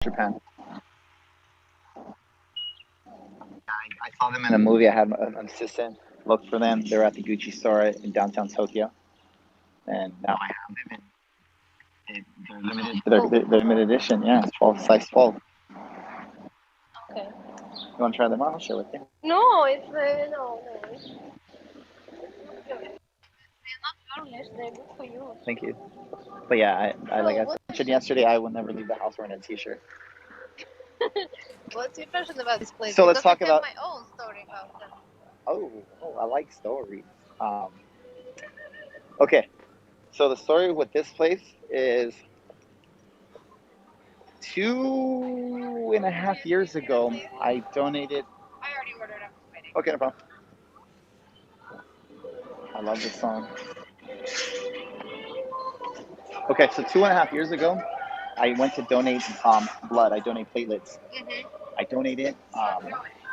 Japan. I saw them in a movie. I had an assistant look for them. They're at the Gucci store in downtown Tokyo, and now I have them in they're limited. They're limited edition. Yeah, 12 size 12. Okay. You want to try them on? I'll share with you. No, it's no, no. They're not garnished. They're good for you. Thank you. But yeah, I like I What, mentioned yesterday, I will never leave the house wearing a t-shirt. what's your impression about this place? So let's Because talk I have about. my own story about them. Oh, I like stories. Okay, so the story with this place is 2.5 years ago. I donated. I already ordered. I'm just waiting. Okay, no problem. I love this song. Okay, so 2.5 years ago, I went to donate blood. I donate platelets. I donated,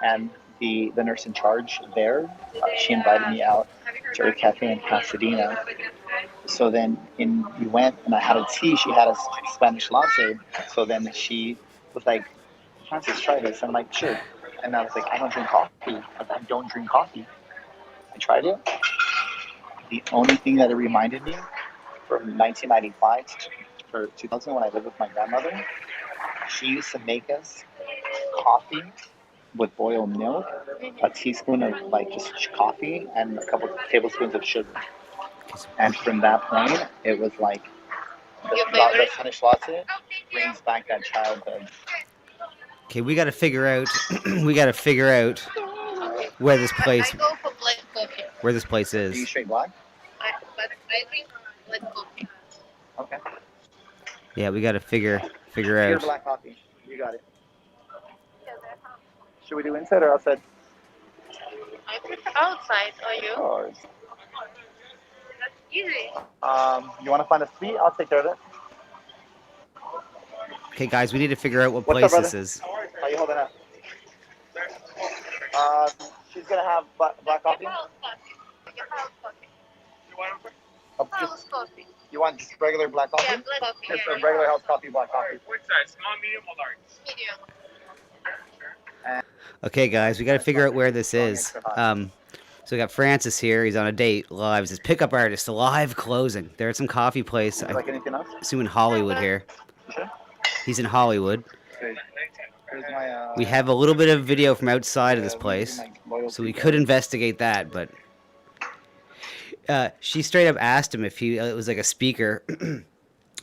and the nurse in charge there, she invited me out to her cafe in Pasadena. So then we went, and I had a tea. She had a Spanish latte. So then she was like, "Francis, try this." I'm like, "Sure." And I was like, "I don't drink coffee. Like, I don't drink coffee." I tried it. The only thing that it reminded me from 1995 to 2000 when I lived with my grandmother, she used to make us coffee with boiled milk, a teaspoon of like just coffee, and a couple tablespoons of sugar. And from that point, it was like the Spanish latte brings back that childhood. Okay, we got to figure out. We got to figure out where this place, I go for black coffee. where this place Are you is. straight black? But I drink black coffee. Okay. Yeah, we got to figure Pure out. black coffee. You got it. Should we do inside or outside? I prefer outside. Are you? Or, That's easy. you want to find a seat? I'll take care of it. Okay, guys, we need to figure out what What's place up, this brother? is. How you holding up? She's gonna have black coffee. House coffee. Like a house coffee. Just, House coffee. you want just regular black coffee? Yeah, black coffee. It's Yeah, a regular house coffee, black coffee. What size? Small, medium, or large? medium. Okay, guys, we got to figure out where this is. So we got Francis here. He's on a date live. He's his pickup artist, live closing. They're at some coffee place. Would I you like anything else? assume in Hollywood here. Sure. He's in Hollywood. Here's my, We have a little bit of video from outside of this place, so we could investigate that. But she straight up asked him if it was like a speaker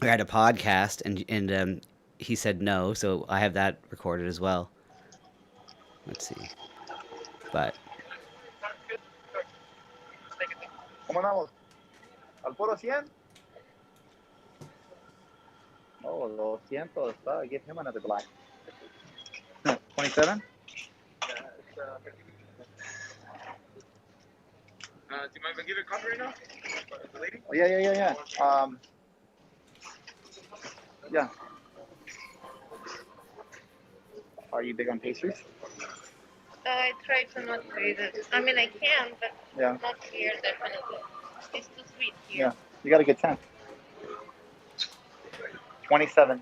or had a podcast, and he said no. So I have that recorded as well. Let's see, but. ¿Cómo andamos? ¿Al puro 100? Oh, 200. Give him another black. 27? Do you mind if I give you a coffee right now? The lady? Oh, yeah. Yeah. Are you big on pastries? I try to not read it. I mean, I can, but Yeah. not here, definitely. It's too sweet here. Yeah. You got a good 10. 27.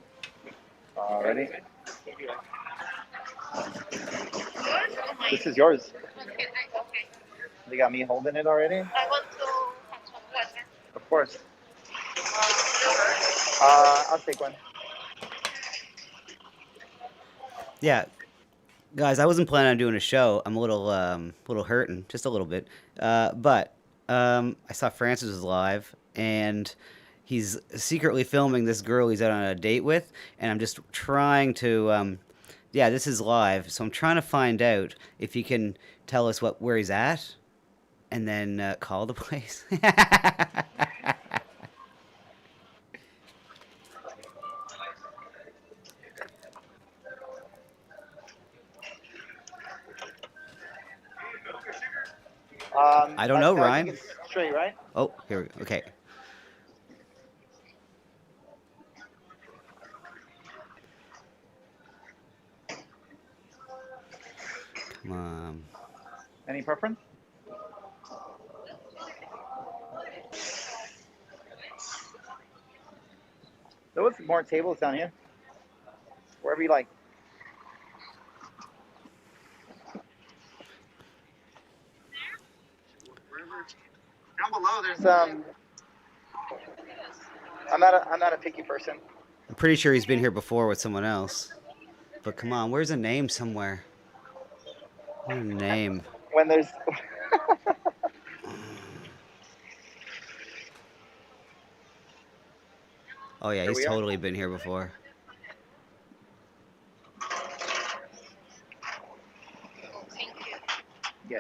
Ready? Yours or mine? This is yours. Okay, okay. They got me holding it already? I want to have some water. Of course. I'll take one. Yeah, guys, I wasn't planning on doing a show. I'm a little hurting, just a little bit. But I saw Francis was live, and he's secretly filming this girl he's out on a date with, and I'm just trying to. Yeah, this is live, so I'm trying to find out if he can tell us where he's at, and then call the place. I don't know, I Ryan. think it's straight, right? Oh, here we go. Okay. Come on. Any preference? There was more tables down here. Where wherever you like. Wherever. Down below, there's I'm not a picky person. I'm pretty sure he's been here before with someone else. But come on, where's a name somewhere? What a name. When there's Oh yeah, Here he's we are. totally been here before. Oh, thank you. yeah.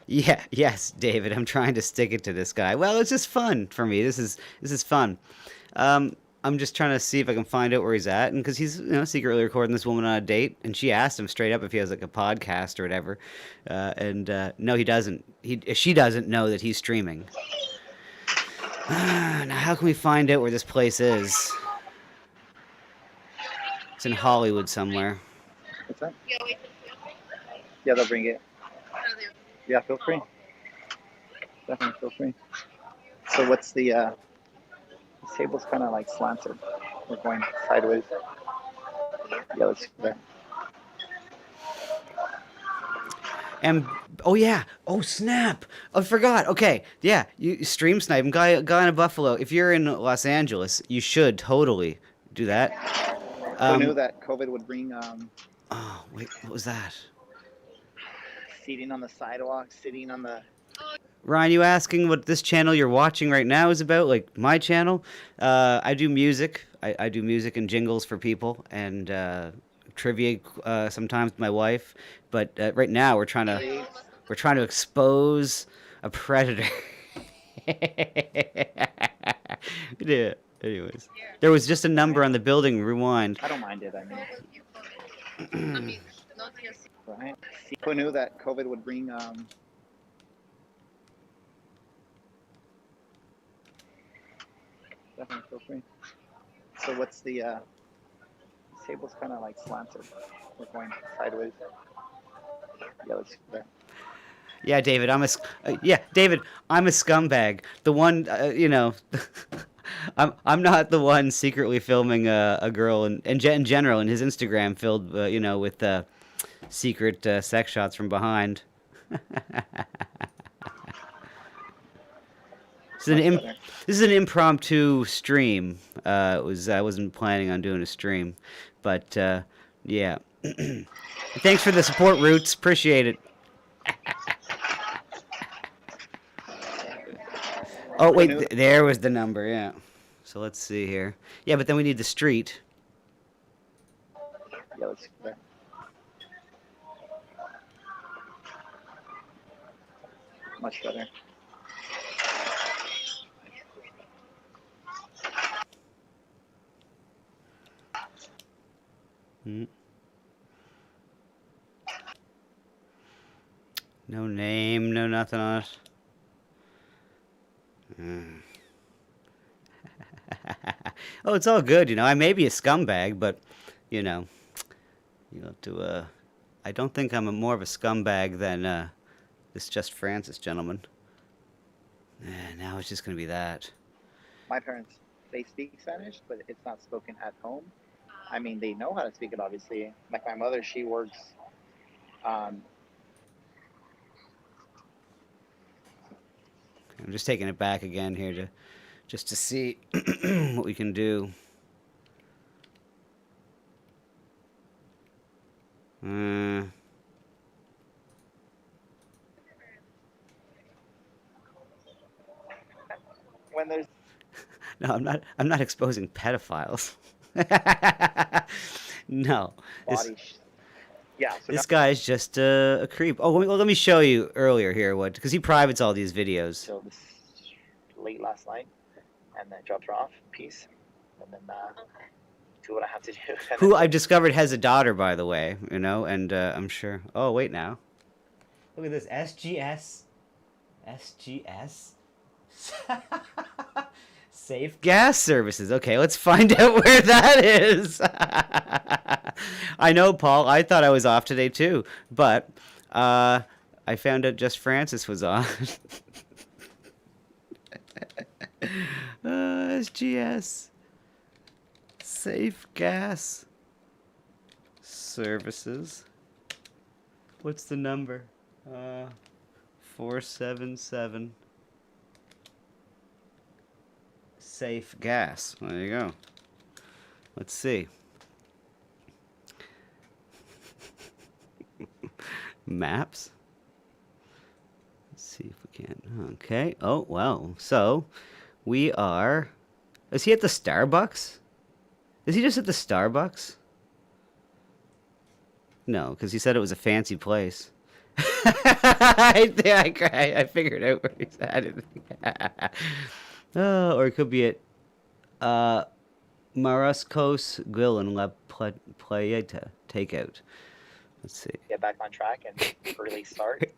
Yeah, yes, David. I'm trying to stick it to this guy. Well, it's just fun for me. This is fun. I'm just trying to see if I can find out where he's at, and because he's secretly recording this woman on a date, and she asked him straight up if he has like a podcast or whatever, and no, he doesn't. She doesn't know that he's streaming. Now, how can we find out where this place is? It's in Hollywood somewhere. What's that? Yeah, wait. Yeah, they'll bring it. Oh, there. Yeah, feel free. Definitely feel free. So what's the table's kind of like slanted. We're going sideways. Yeah, let's go there. And oh yeah, oh snap! I forgot. Okay, yeah, you stream sniping guy in a Buffalo. If you're in Los Angeles, you should totally do that. Who knew that COVID would bring Oh wait, what was that? seating on the sidewalk, sitting on the. Ryan, you asking what this channel you're watching right now is about? Like my channel? I do music. I do music and jingles for people and trivia sometimes with my wife. But right now we're trying to expose a predator. Yeah. Anyways, there was just a number on the building. Rewind. I don't mind it. I mean, I mean, not just. right? Who knew that COVID would bring Definitely feel free. So what's the table's kind of like slanted. We're going sideways. Yeah, let's go there. Yeah, David, David, I'm a scumbag. The one, I'm not the one secretly filming a girl in general, and his Instagram filled, with secret sex shots from behind. This is an impromptu stream. I wasn't planning on doing a stream, but yeah. Thanks for the support, Roots. Appreciate it. Oh wait, there was the number. Yeah. So let's see here. Yeah, but then we need the street. Yeah, let's go there. Much better. No name, no nothing on it. Oh, it's all good, I may be a scumbag, but you have to. I don't think I'm more of a scumbag than this Just Francis gentleman. Now it's just gonna be that. My parents, they speak Spanish, but it's not spoken at home. I mean, they know how to speak it, obviously. Like my mother, she works. I'm just taking it back again here just to see what we can do. When there's No, I'm not exposing pedophiles. No. yeah. So This guy is just a creep. Oh, let me show you earlier here because he privates all these videos. So this late last night, and then dropped her off, peace, and then do what I have to do. Who I discovered has a daughter, by the way, and I'm sure. Oh, wait now. Look at this, SGS. Safe Gas Services. Okay, let's find out where that is. I know, Paul. I thought I was off today too, but I found out just Francis was on. SGS. Safe Gas Services. What's the number? 477. Safe Gas. There you go. Let's see. Maps. Let's see if we can. Okay. Oh, wow. So, we are. Is he at the Starbucks? Is he just at the Starbucks? No, because he said it was a fancy place. I figured out where he's at. Oh, or it could be at Marascos Grill in La Playeta Takeout. Let's see. Get back on track and early start.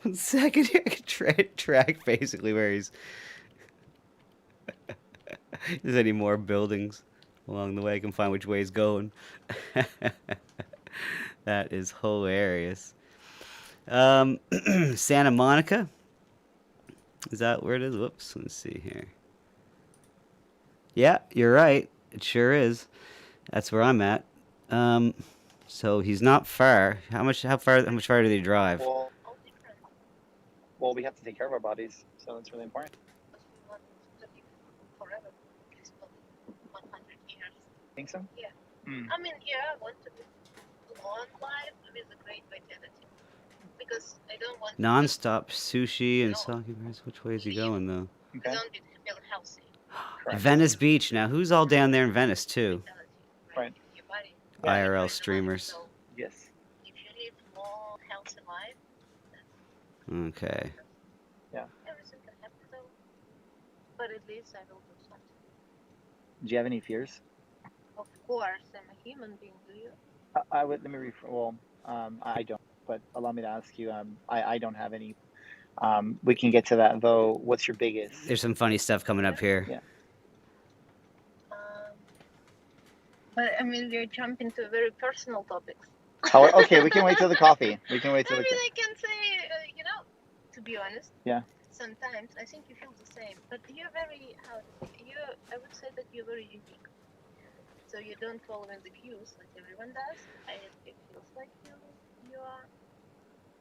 1 second here. I can track basically where he's. If there's any more buildings along the way, I can find which way he's going. That is hilarious. Santa Monica. Is that where it is? Whoops. Let's see here. Yeah, you're right. It sure is. That's where I'm at. So he's not far. How much far do they drive? Well, we have to take care of our bodies, so that's really important. Forever. It's probably 100 years. Think so? Yeah. Hmm. I mean, yeah, I want to be long life with a great vitality. Because I don't want Non-stop sushi and sake bars. Which way is he going though? to Okay. don't feel healthy. Correct. Venice Beach. Now, who's all down there in Venice too? Vitality, Right. Your body. Yeah. IRL Enjoy the streamers. life. So Yes. if you live more healthy life, Okay. everything can happen though. But at least I will do something. Do you have any fears? Of course, I'm a human being, do you? I would let me I don't, but allow me to ask you. I don't have any. We can get to that though. What's your biggest? There's some funny stuff coming up here. Yeah. But I mean, we're jumping to very personal topics. Okay, we can wait till the coffee. We can wait I till mean, the. I can say, to be honest. Yeah. Sometimes I think you feel the same, but you're very, I would say that you're very unique. So you don't follow in the cues like everyone does. It feels like you are.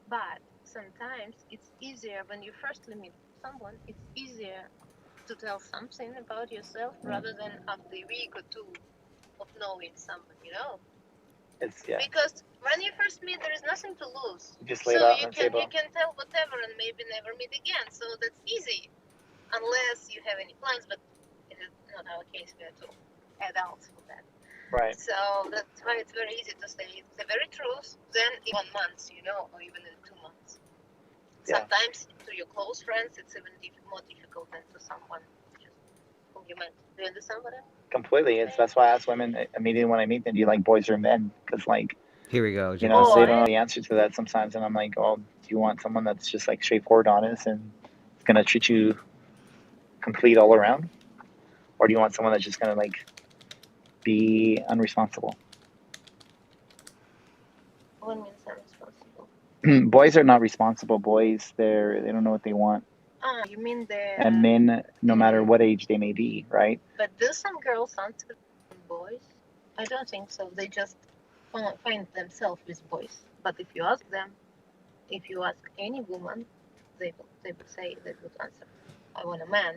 But sometimes it's easier when you first meet someone. It's easier to tell something about yourself rather than after a week or two of knowing someone. It's Because when you first meet, there is nothing to lose. You just So lay it out you on the can table. you can tell whatever and maybe never meet again. So that's easy, unless you have any plans. But it is not our case. We are too adults for that. Right. So that's why it's very easy to say the very truth. Then in 1 month, or even in 2 months. Yeah. Sometimes to your close friends, it's even more difficult than to someone just whom you met. Do you understand what I mean? Completely. That's why I ask women immediately when I meet them, do you like boys or men? Because Here we go. they Oh, don't know the answer to that sometimes, and I'm like, oh, do you want someone that's just like straightforward, honest, and is gonna treat you complete all around, or do you want someone that's just gonna be unresponsible? What means I'm responsible? Boys are not responsible. Boys, they don't know what they want, You mean the? and men, no matter what age they may be, right? But do some girls answer boys? I don't think so. They just find themselves with boys. But if you ask any woman, they would say, they would answer, I want a man.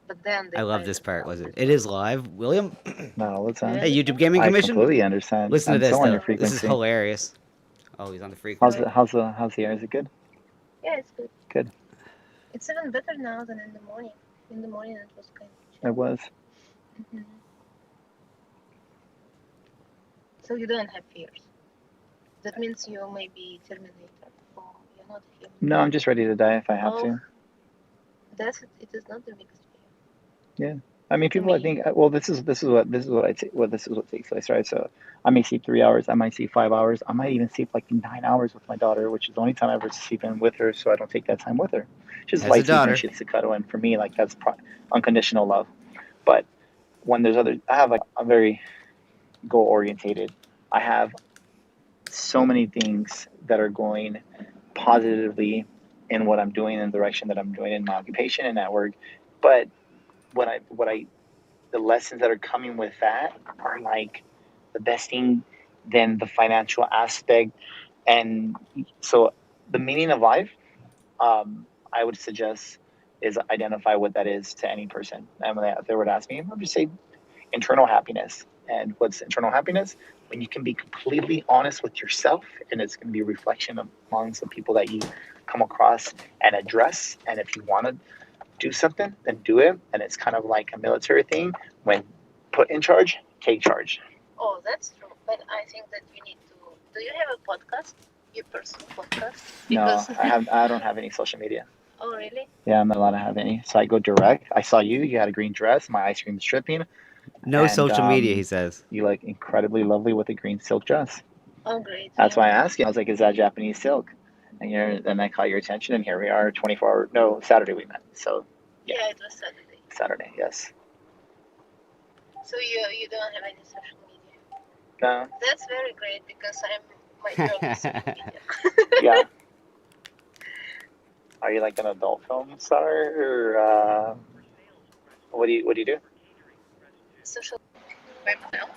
But then they I love find this part. themselves Was it? with It is live. William? Not all the time. Yeah. Hey, YouTube Gaming I Commission? completely understand. Listen to I'm this, so on your though. This is frequency. hilarious. Oh, he's on the frequency. How's the air? Is it good? Yeah, it's good. Good. It's even better now than in the morning. In the morning it was kind of It was. chill. So you don't have fears. That means you may be Terminator, or you're not a human. No, I'm just ready to die if I have Oh. to. It is not the biggest fear. I mean, people. I me. think. Well, this is what takes place, right? So I may sleep 3 hours. I might sleep 5 hours. I might even sleep 9 hours with my daughter, which is the only time I ever sleep in with her. So I don't take that time with her. She's As a light sleep daughter. and shit's to cuddle, and for me, that's unconditional love. But when there's I have a very goal orientated. I have so many things that are going positively in what I'm doing in the direction that I'm doing in my occupation and at work. But the lessons that are coming with that are like the best thing than the financial aspect. And so the meaning of life, I would suggest is identify what that is to any person. And when they would ask me, I would just say internal happiness. And what's internal happiness? When you can be completely honest with yourself, and it's going to be a reflection amongst the people that you come across and address. And if you want to do something, then do it. And it's kind of like a military thing. When put in charge, take charge. Oh, that's true. But I think that you need to. Do you have a podcast? Your personal podcast? No, I don't have any social media. Oh, really? Yeah, I'm not allowed to have any. So I go direct. I saw you. You had a green dress. My ice cream is dripping. No And, social media, he says. You look incredibly lovely with a green silk dress. Oh, great. That's why I asked you. I was like, "Is that Japanese silk?" And then I caught your attention, and here we are. 24 no, Saturday we met. So Yeah, it was Saturday. Saturday, yes. So you don't have any social media. No. That's very great because my girl is social media. Yeah. Are you like an adult film star, or what do you do? Social by myself,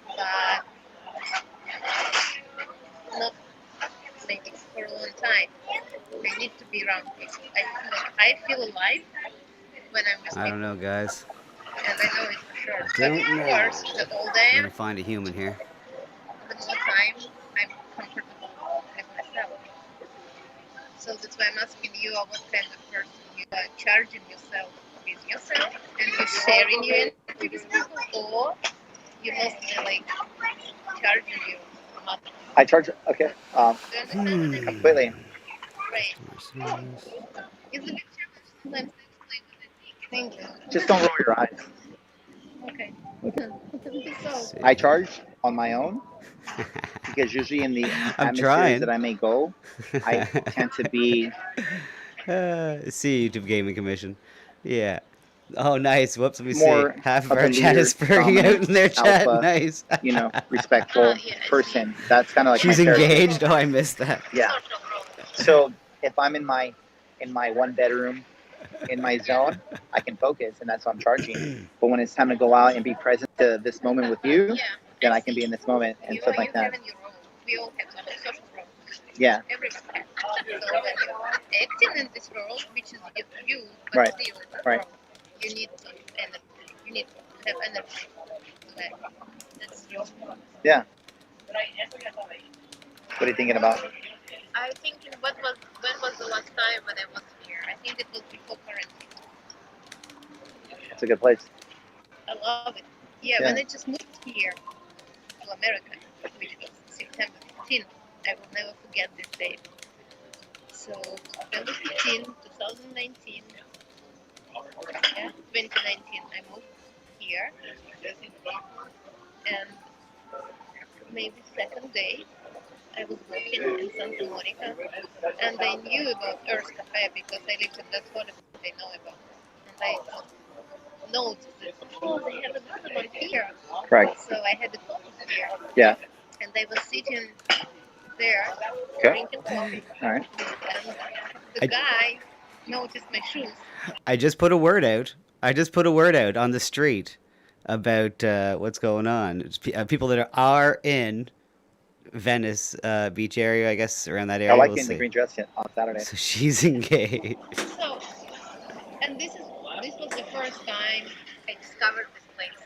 but not maybe for a long time. I need to be around people. I feel alive when I'm with I don't people, know, guys. and I know it for sure. But Don't of know. course, the older I I'm am, gonna find a human here. the more time I'm comfortable with myself. So that's why I'm asking you what kind of person you are charging yourself with yourself and you're sharing your energy with people, or you mostly like charging you. I charge. Okay. Do you understand what I mean? Completely. Right. Customer service. It's a big challenge sometimes to explain what I think. Thank you. Just don't roll your eyes. Okay. Let's So, see. I charge on my own because usually in the I'm atmospheres trying. that I may go, I tend to be. See YouTube Gaming Commission. Yeah. Oh, nice. Whoops. Let me More see. Half of of our a chat is leader, spurring out dominant, in their chat. alpha, Nice. respectful yeah, I see. person. That's kind of like She's my character. engaged. Oh, I missed that. Yeah. Social role. So if I'm in my one bedroom in my zone, I can focus, and that's what I'm charging. But when it's time to go out and be present to this moment with you, Yeah. then I can be in this moment and stuff like that. You have your role. We all have some social role. Yeah. Everyone has. So when you're acting in this role, which is you, but Right. still it's a Right. role, you need to energy. You need to have energy. That's your role. Yeah. What are you thinking about? I think when was the last time when I was here? I think it was before quarantine. It's a good place. I love it. Yeah, Yeah. when I just moved here to America, which was September 15th, I will never forget this date. So September 15, 2019, yeah, 2019, I moved here, and maybe second day, I was walking in Santa Monica, and I knew about Earth Cafe because I lived in that Hollywood. I know about it, and I noticed that oh, they have another one here. Correct. So I had the photos here, Yeah. and they were sitting there Okay. drinking coffee, All right. and the guy noticed my shoes. I just put a word out. On the street about what's going on. It's people that are in Venice beach area, I guess, around that area. I like We'll you in the see. green dress on Saturday. So she's engaged. So, and this was the first time I discovered this place.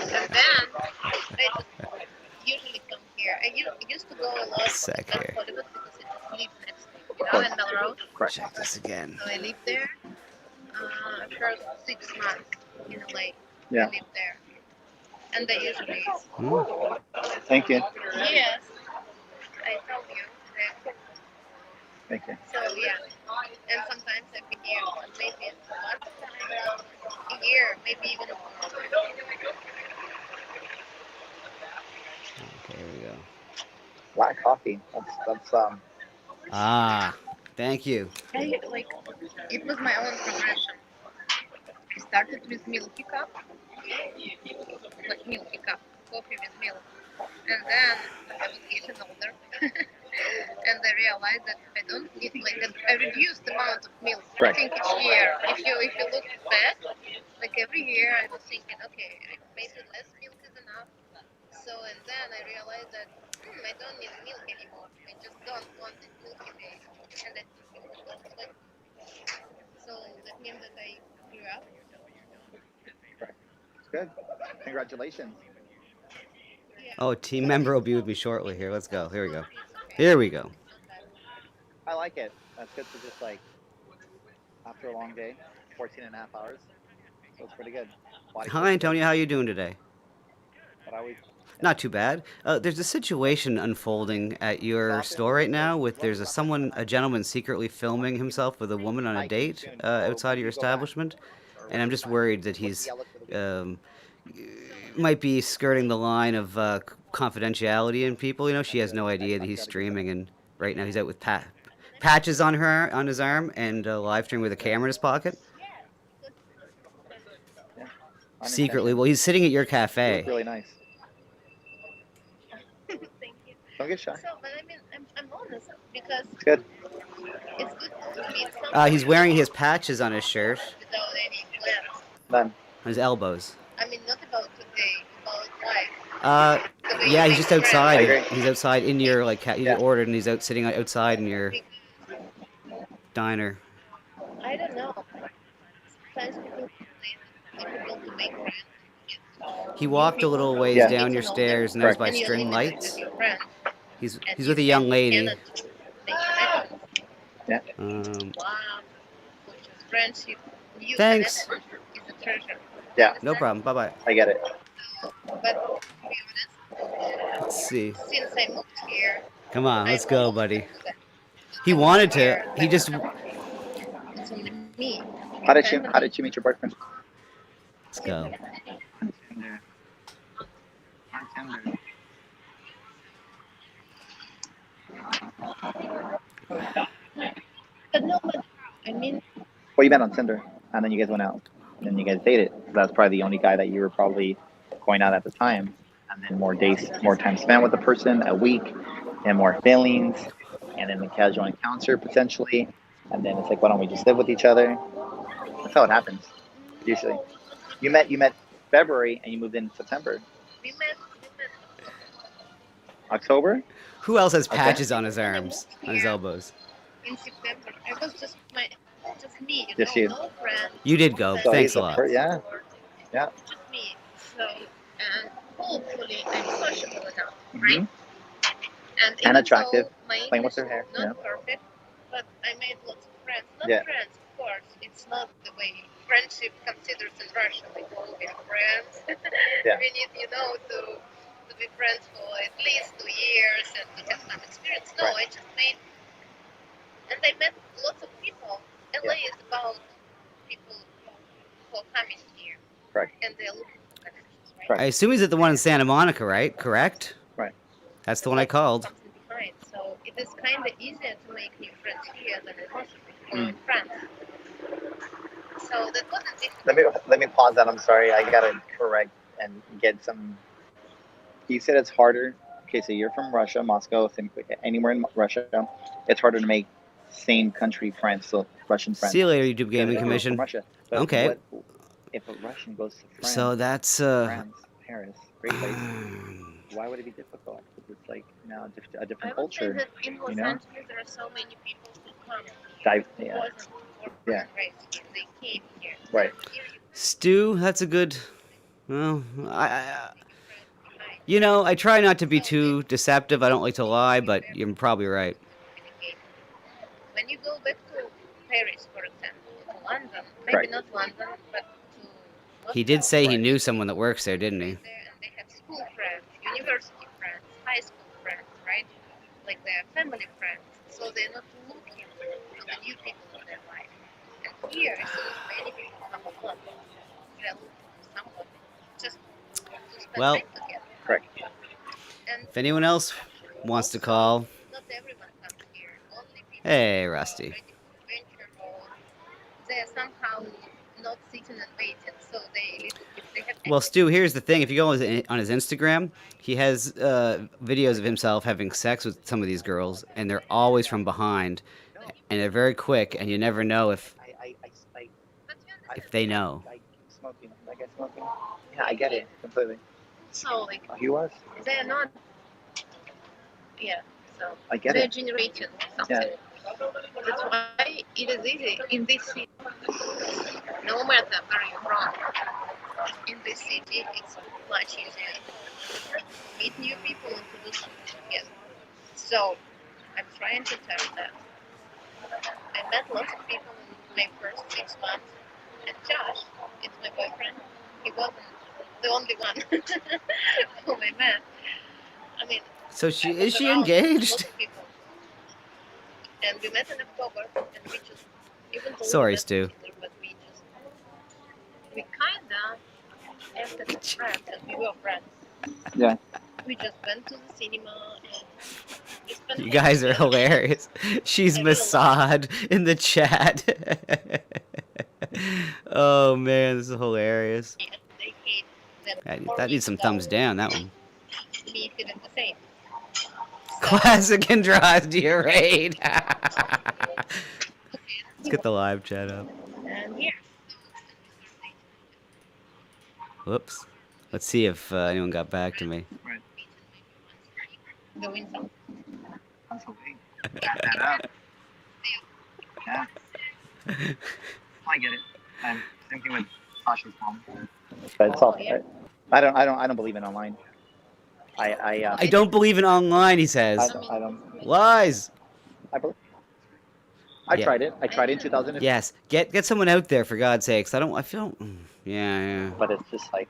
And then I just usually come here. I used to go a lot to Sec West here. Hollywood because I just live next to it, in Melrose. Correct. Check this again. So I lived there first 6 months in LA. Yeah. I lived there. And I usually, Thank you. yes, I tell you. Thank you. So yeah, and sometimes I've been here maybe once a year, maybe even more. Okay, here we go. Black coffee. That's Ah, thank you. I, like, it was my own progression. I started with Milky Cup, like milky cup, coffee with milk. And then I was getting older, and I realized that I don't eat like a reduced amount of milk. Right. I think each year, if you look back, like every year, I was thinking, okay, maybe less milk is enough. So and then I realized that I don't need milk anymore. I just don't want it milky day, and I don't like. So that means that I grew up. Good. Congratulations. Yeah. Oh, a team member will be with me shortly. Here, let's go. Here we go. It's okay. Here we go. It's not bad. I like it. That's good to just like after a long day, 14 and a half hours. So it's pretty good. Body Hi, feels good. Antonio. How you doing today? But I always Not too bad. There's a situation unfolding at your store right now with there's a gentleman secretly filming himself with a woman on a date outside of your establishment, and I'm just worried that he's might be skirting the line of confidentiality in people. You know, she has no idea that he's streaming, and right now he's out with patches on his arm and live streaming with a camera in his pocket. Secretly, well, he's sitting at your You cafe. look really nice. Thank you. Don't get shy. So, but I mean, I'm honest because It's good. it's good to meet someone He's wearing his patches on his shirt, without any plans. None. on his elbows. I mean, not about today, about life. The way Yeah, you he's make just outside. I agree. He's outside in your he Yeah. ordered, and he's out sitting outside in your friends. diner. I don't know. Sometimes people complain that it's difficult to make friends. He walked a little ways Yeah. down your stairs, and that was by And you're string limited lights. with your friends, He's and with a young lady. cannot make friends. Wow. Which is friendship. You Thanks. connect is a treasure. Yeah. No problem. Bye bye. I get it. But to be honest, Let's see. since I moved here, Come on, let's I go, almost buddy. went to that. He wanted to. He just. It's only me. How did you meet your boyfriend? Let's go. But no, but I mean, Well, you met on Tinder, and then you guys went out, and then you guys dated. That's probably the only guy that you were probably going out at the time, and then more days, more time spent with the person, a week, and more feelings, and then the casual encounter potentially, and then it's like, why don't we just live with each other? That's how it happens usually. You met February, and you moved in September, we met October. Who else has Okay. patches on his arms, on his elbows? in September. I was just me, Just you. no friends. You did go. So Thanks he's a lot. Yeah. Yeah. Just me. So, and hopefully I'm sociable enough, Mhm. right? And, And even attractive. though my Playing with English her hair, is not perfect, but I made lots of friends. Not Yeah. friends, of course. It's not the way friendship considers in Russia. Like, oh, we are friends. Yeah. We need, to be friends for at least 2 years and to have some experience. No, Right. I just made, and I met lots of people. LA is about people who are coming here. Correct. And they're looking for connections, right? Correct. I assume he's at the one in Santa Monica, right? Correct? Right. That's the one I called. Something behind. So it is kind of easier to make new friends here than it was for Mm. France. So that wasn't difficult. Let me pause that. I'm sorry. I gotta correct and get some. You said it's harder. Okay, so you're from Russia, Moscow, anywhere in Russia. It's harder to make same country friends, so Russian friends. See you later, YouTube than Gaming if you're Commission. From Russia. But Okay. if a Russian goes to France, So that's France, Paris, great place. Why would it be difficult? Because it's like now a I different would say culture. that in Los you know? Angeles there are so many people who come who Yeah. wasn't born Yeah. and raised here. They came here. Right. Here you Stu, that's a good. Well, make a friend behind. you know, I try not to be too deceptive. I don't like to lie, but you're probably right. Communicate. When you go back to Paris, for example, to London, maybe Correct. not London, but to He did Moscow, say he Right. knew someone that works there, didn't he? there, and they have school friends, university friends, high school friends, right? Like they're family friends. So they're not looking for the new people in their life. And here, as soon as many people come along, they're looking for someone just to spend Well- time together. Correct. And If anyone else wants to call, not everyone comes here. Only people hey, who are Rusty. ready to adventure or they're somehow not sitting and waiting. So if they have Well, access Stu, to here's the thing. If you go on his Instagram, he has videos of himself having sex with some of these girls, and they're always from behind, and they're very quick, and you never know but you understand if they know. I smoking. That guy smoking. Yeah, I get it completely. so like He was. they're not yeah, so I get they're it. generating something. Yeah. That's why it is easy in this city. No matter where you're from, in this city it's much easier to meet new people and to do something together. So I'm trying to tell that I met lots of people in my first 6 months, and Josh, it's my boyfriend. He wasn't the only one whom I met. I mean, So I she was is she around lots engaged? of people, and we met in October, and we just even though Sorry, we met Stu. on Tinder, but we kinda acted as friends, and we were friends. Yeah. We just went to the cinema and we spent You time guys are together. hilarious. She's I really Masad in the chat. Oh man, this is hilarious. And they hate them That needs some thumbs down. That one. me feeling the same. So, Classic Andrade raid. Let's get the live chat up. and yeah. Whoops. Let's see if anyone got back to me. Doing something. That up. Yeah. I get it. I'm thinking with Sasha's mom. But it's all. Yeah. I don't believe in online. I don't believe in online, he says. I don't. Lies. I believe. I Yeah. tried it. I tried it in 2015. Yes. Get someone out there for God's sakes. I feel. Yeah. But it's just like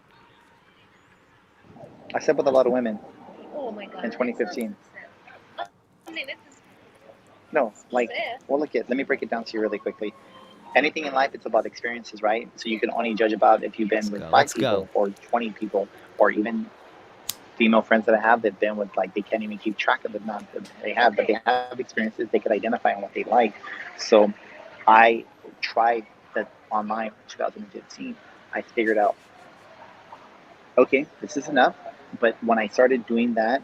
I slept with a lot of women Oh my god. in 2015. I mean, it's No, like, sad. well, let me break it down to you really quickly. Anything in life, it's about experiences, right? So you can only judge about if you've been with 5 Let's people go. or 20 people, or even female friends that I have that've been with, like, they can't even keep track of the amount that they have, but they have experiences, they could identify on what they like. So I tried that online in 2015. I figured out, okay, this is enough. But when I started doing that,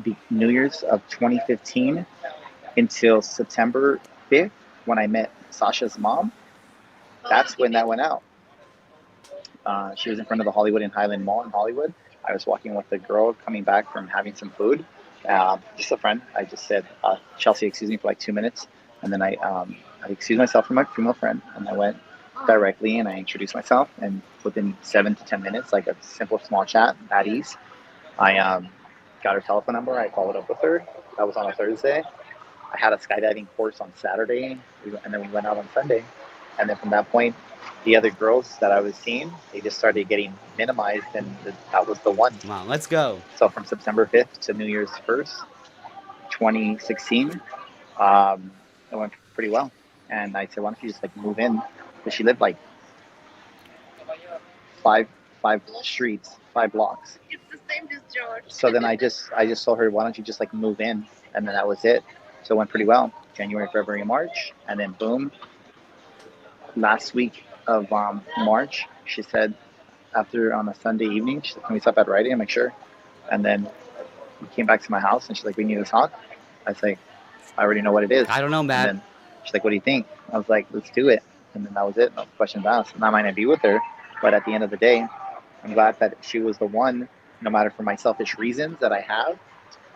the New Year's of 2015 until September 5th, when I met Sasha's mom, that's when that went out. She was in front of the Hollywood and Highland Mall in Hollywood. I was walking with a girl coming back from having some food. Just a friend. I just said, Chelsea, excuse me for like 2 minutes. And then I excused myself from my female friend. And I went directly and I introduced myself. And within 7 to 10 minutes, like a simple small chat at ease, I got her telephone number. I followed up with her. That was on a Thursday. I had a skydiving course on Saturday, and then we went out on Sunday. And then from that point, the other girls that I was seeing, they just started getting minimized, and that was the one. Come on, let's go. So from September 5th to New Year's 1st, 2016, it went pretty well. And I said, why don't you just like move in? Because she lived like five streets, 5 blocks. It's the same as George. So then I just told her, why don't you just like move in? And then that was it. So it went pretty well. January, February, March, and then boom. Last week of March, she said, after on a Sunday evening, she said, can we stop at Rite Aid? I'm like, sure. And then we came back to my house, and she's like, we need to talk. I was like, I already know what it is. I don't know, And Matt. then she's like, what do you think? I was like, let's do it. And then that was it. No questions asked. And I might not be with her, but at the end of the day, I'm glad that she was the one, no matter for my selfish reasons that I have,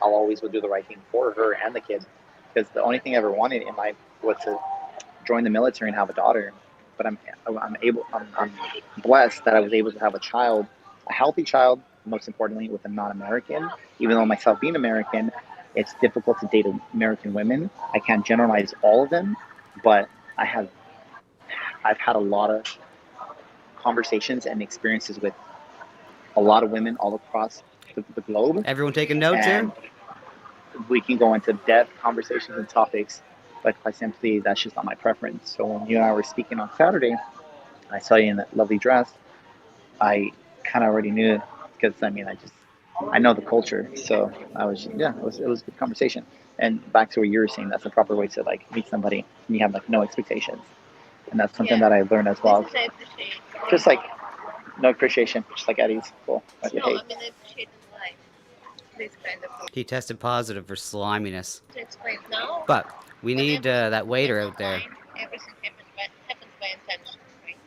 I'll always will do the right thing for her and the kid. Because the only thing I ever wanted in life was to join the military and have a daughter. But I'm blessed that I was able to have a child, a healthy child, most importantly, with a non-American. Even though myself being American, it's difficult to date American women. I can't generalize all of them, but I've had a lot of conversations and experiences with a lot of women all across the globe. Everyone taking notes And here? we can go into depth conversations and topics, but quite simply, that's just not my preference. So when you and I were speaking on Saturday, I saw you in that lovely dress. I kind of already knew it because I know the culture. So it was a good conversation. And back to what you were saying, that's the proper way to like meet somebody and you have like no expectations. and that's something Yeah. that I learned as well. This is I appreciate. Just like no appreciation, just like Eddie's cool. Like, No, hey, I mean I appreciate in life this kind of He tested positive for sliminess. to explain now. But we When need everything that waiter happens out there. online, everything happens by intention, right?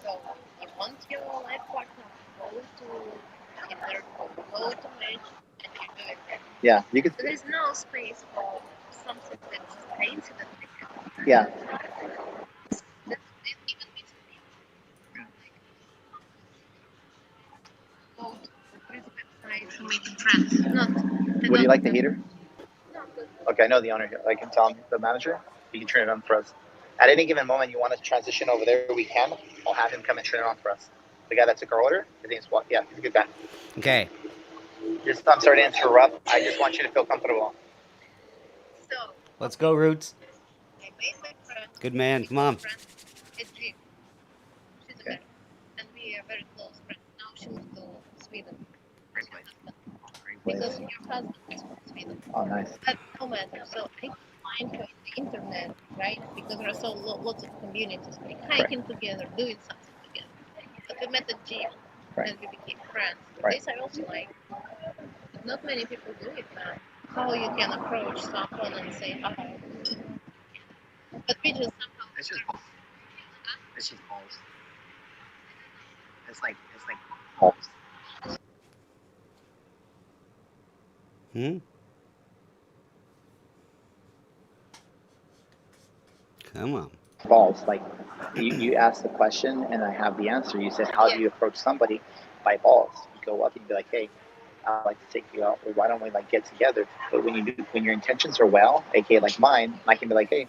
So you want your life partner to go to Tinder, go to Match, and you do it. yeah, you could, There is no space for something that just coincidentally happens. yeah, That it even means go to this website to make friends. Not. would you like the heater? No, good. Okay, I know the owner here. I can tell him, the manager. He can turn it on for us. At any given moment, you want to transition over there, we can. I'll have him come and turn it on for us. The guy that took our order, his name's what? Yeah, he's a good guy. Okay. I'm sorry to interrupt. I just want you to feel comfortable. So Let's go, Roots. I made my friend. Good man. Come on. Friend. It's Jean. She's Okay. American, and we are very close friends. Now she moved to Sweden. Great Her place. husband. Great place. Because your husband is from Sweden. Oh, nice. But no matter. So I find her on the internet, right? Because there are so lots of communities like hiking together, doing something together. But we met at gym, Right. and we became friends. Right. This I also like. But not many people do it now. How you can approach someone and say hi. But we just somehow. It's just balls. It's just balls. It's like balls. Hmm? Come on. Balls. Like you ask the question and I have the answer. You said, how do you approach somebody? By balls. You go up and you be like, hey, I'd like to take you out. Or why don't we like get together? But when your intentions are well, aka like mine, I can be like, hey,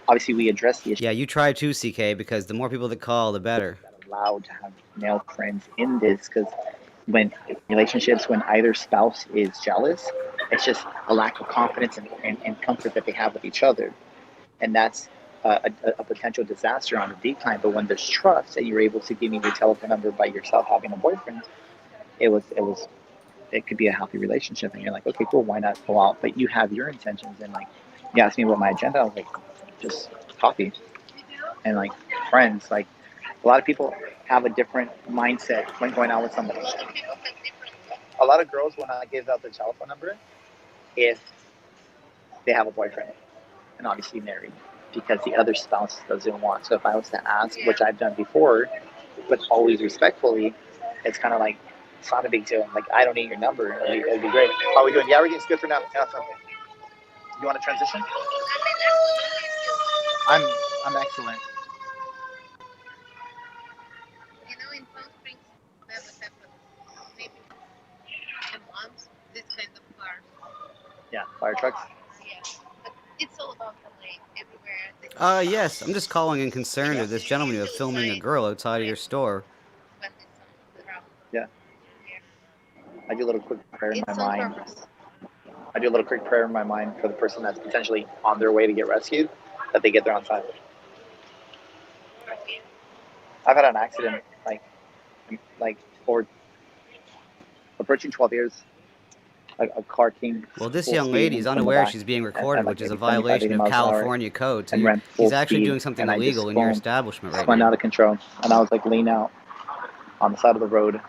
obviously we address the issue. Yeah, you try too, CK, because the more people that call, the better. Allowed to have male friends in this, because when relationships, when either spouse is jealous, it's just a lack of confidence and comfort that they have with each other, and that's a potential disaster on a decline. But when there's trust and you're able to give me your telephone number by yourself having a boyfriend, it could be a healthy relationship, and you're like, okay, cool, why not go out? But you have your intentions, and like you asked me what my agenda, I was like, just coffee and like friends. Like a lot of people have a different mindset when going out with somebody. A lot of girls will not give out their telephone number if they have a boyfriend and obviously married, because the other spouse doesn't want. So if I was to ask, which I've done before, but always respectfully, it's kind of like, it's not a big deal. Like, I don't need your number. It'd be great. How are we doing? Yeah, everything's good for now. Yeah, it's okay. You want to transition? I'm excellent. You know, in Palm Springs, never happened. Maybe a month, this kind of cars. Yeah, fire trucks. Yeah. But it's all about LA. Everywhere. Yes, I'm just calling in concern of this gentleman you have filming a girl outside of your store. When it's on the road. Yeah. Yeah. I do a little quick prayer in It's my on mind. purpose. I do a little quick prayer in my mind for the person that's potentially on their way to get rescued, that they get there on time. Okay. I've had an accident, like for approaching 12 years. A car came. Well, this full young speed lady is from the unaware back she's being at recorded, like which is a maybe 75, 80 violation of miles an hour California code. So and ran full he's actually speed, doing something and I just illegal in your spun establishment right out now. of control, and I was like leaning out on the side of the road,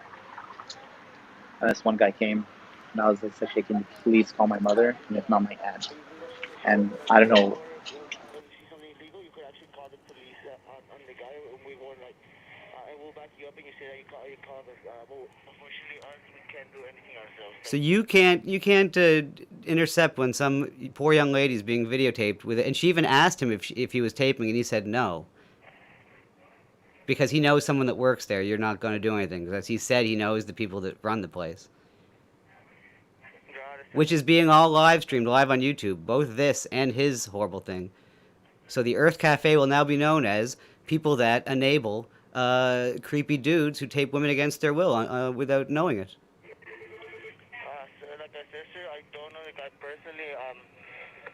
and this one guy came, and I was like, "Okay, can you please call my mother, and if not, my aunt?" And I don't know. Something illegal, you could actually call the police on the guy, and we were like, I will back you up, and you say that you called us. But unfortunately, us, we can't do anything ourselves. So you can't intercept when some poor young lady is being videotaped with it. And she even asked him if he was taping, and he said no. Because he knows someone that works there. You're not going to do anything. Because he said he knows the people that run the place. Which is being all live streamed live on YouTube. Both this and his horrible thing. So the Earth Cafe will now be known as people that enable creepy dudes who tape women against their will without knowing it. So like I said, sir, I don't know the guy personally.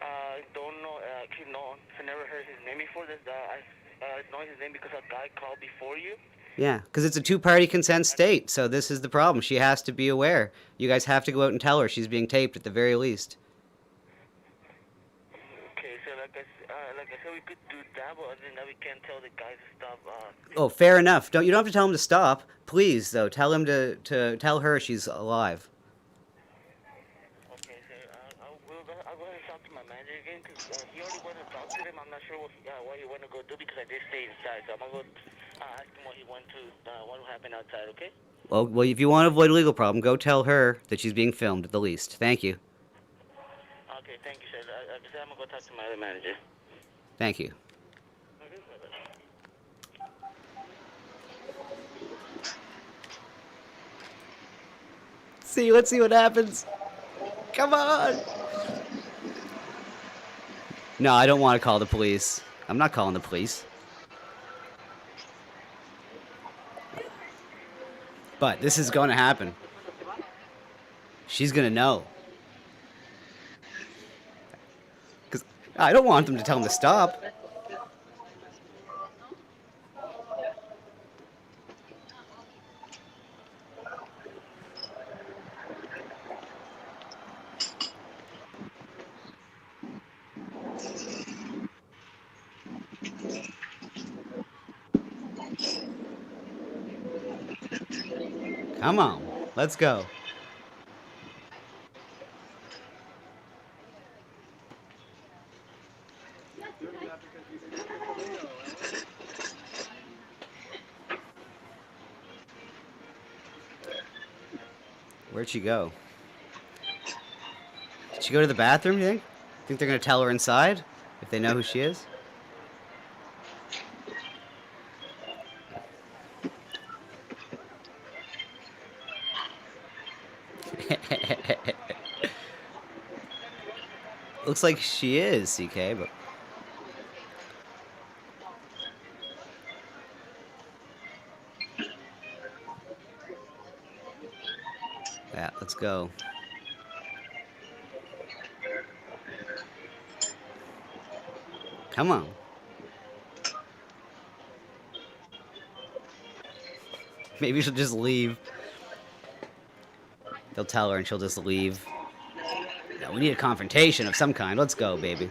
I don't know, actually, no, I never heard his name before. I know his name because a guy called before you. Yeah, because it's a two-party consent state, so this is the problem. She has to be aware. You guys have to go out and tell her she's being taped at the very least. Okay, so like I said, we could do that, but other than that, we can't tell the guys to stop. Oh, fair enough. You don't have to tell him to stop. Please, though, tell him to tell her she's alive. Okay, sir. I'll go ahead and talk to my manager again, because he already went to talk to them. I'm not sure what he went to go do, because I did stay inside. So I'm going to go ask him what he went to, what happened outside, okay? Well, if you want to avoid a legal problem, go tell her that she's being filmed at the least. Thank you. Okay, thank you, sir. I'm going to go talk to my other manager. Thank you. Let's see what happens. Come on. No, I don't want to call the police. I'm not calling the police. But this is going to happen. She's going to know. Because I don't want them to tell him to stop. Come on, let's go. Where'd she go? Did she go to the bathroom, you think? Think they're gonna tell her inside? If they know who she is? Looks like she is, CK, but... Yeah, let's go. Come on. Maybe she'll just leave. They'll tell her and she'll just leave. No, we need a confrontation of some kind. Let's go, baby.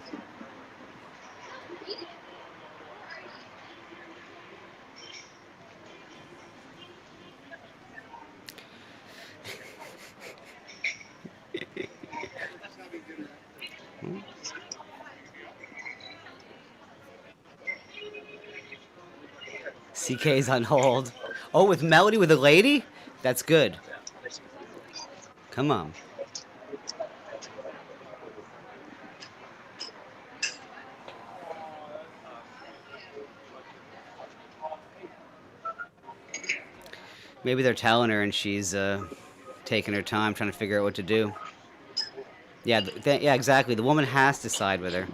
CK's on hold. Oh, with Melody with a lady? That's good. Come on. Maybe they're telling her and she's taking her time trying to figure out what to do. Yeah, yeah, exactly. The woman has to side with her.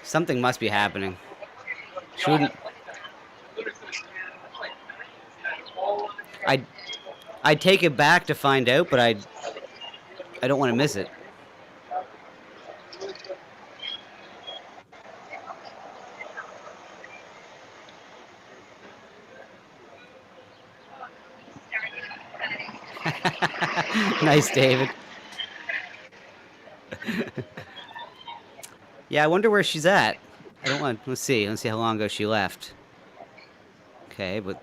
Something must be happening. She wouldn't... I'd take it back to find out, but I don't want to miss it. Nice, David. Yeah, I wonder where she's at. I don't want... Let's see how long ago she left. Okay, but...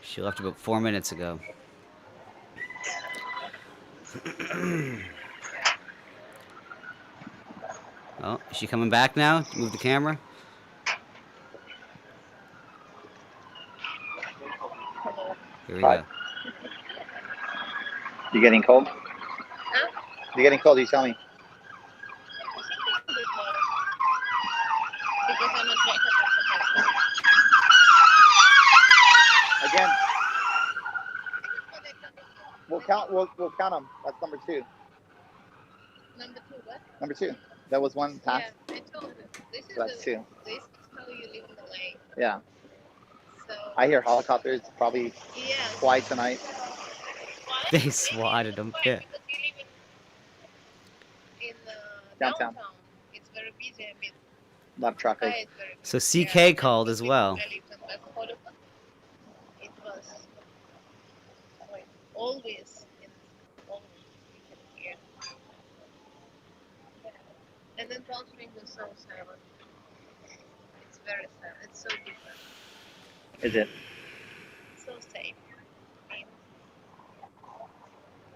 She left about 4 minutes ago. Oh, is she coming back now? Move the camera. Here we go. You getting cold? Huh? You getting cold? You tell me. Again, we'll count. We'll count them. That's number two. Number two, what? Number two. That was one pass. Yeah, I told you. This is So that's two. This is how you live in LA. Yeah. So I hear helicopters probably yeah. fly tonight. They swatted him. Yeah. Because you live in Downtown. It's very busy. I mean, A lot of traffic. Sky is very busy. So CK called as well. I lived in West Hollywood. It was like always you can hear. Yeah. And then Palm Springs is so silent. It's very silent. It's so different. Is it? So safe. I mean,